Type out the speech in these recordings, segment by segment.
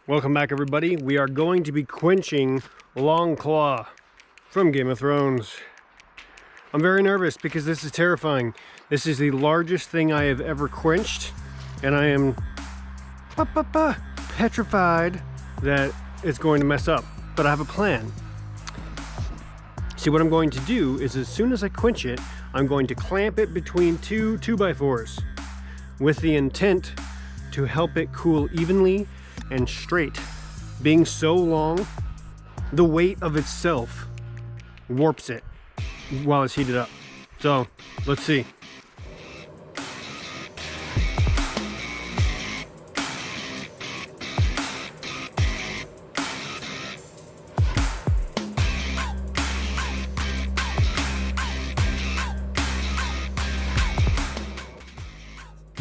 Welcome back, everybody. We are going to be quenching Longclaw from Game of Thrones. I'm very nervous because this is terrifying. This is the largest thing I have ever quenched, and I am petrified that it's going to mess up. But I have a plan. See, what I'm going to do is as soon as I quench it, I'm going to clamp it between two 2x4s with the intent to help it cool evenly and straight. Being so long, the weight of itself warps it while it's heated up. So let's see.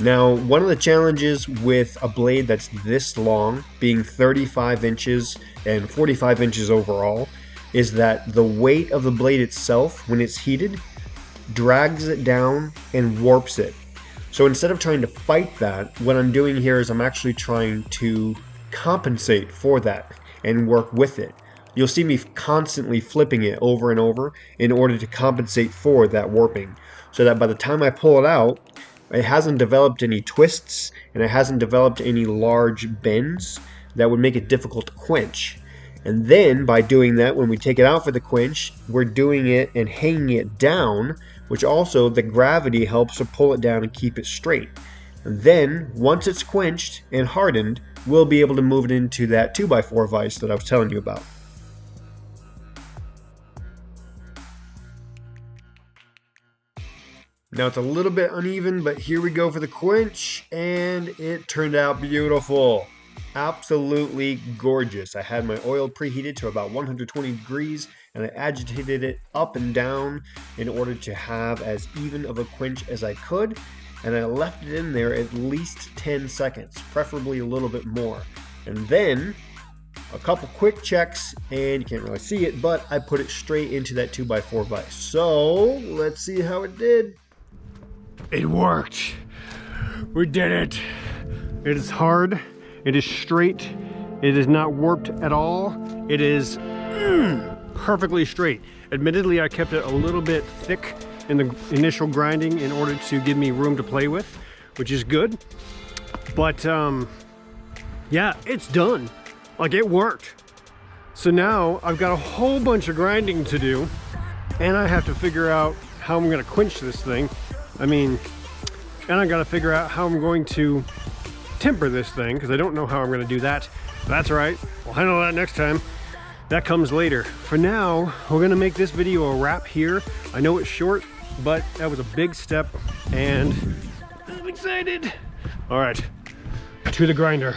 Now, one of the challenges with a blade that's this long, being 35 inches and 45 inches overall, is that the weight of the blade itself, when it's heated, drags it down and warps it. So instead of trying to fight that, what I'm doing here is I'm actually trying to compensate for that and work with it. You'll see me constantly flipping it over and over in order to compensate for that warping, so that by the time I pull it out, it hasn't developed any twists and it hasn't developed any large bends that would make it difficult to quench. And then by doing that, when we take it out for the quench, we're doing it and hanging it down, which also the gravity helps to pull it down and keep it straight. And then once it's quenched and hardened, we'll be able to move it into that 2x4 vise that I was telling you about. Now it's a little bit uneven, but here we go for the quench, and it turned out beautiful. Absolutely gorgeous. I had my oil preheated to about 120 degrees, and I agitated it up and down in order to have as even of a quench as I could, and I left it in there at least 10 seconds, preferably a little bit more. And then a couple quick checks, and you can't really see it, but I put it straight into that 2x4 vise. So let's see how it did. It worked. We did it. It is hard. It is straight. It is not warped at all. It is perfectly straight. Admittedly, I kept it a little bit thick in the initial grinding in order to give me room to play with, which is good. But yeah, it's done. Like, it worked. So now I've got a whole bunch of grinding to do, and I have to figure out how I'm gonna quench this thing. I mean, and I gotta figure out how I'm going to temper this thing, because I don't know how I'm gonna do that. That's right, we'll handle that next time. That comes later. For now, we're gonna make this video a wrap here. I know it's short, but that was a big step, and I'm excited. All right, to the grinder.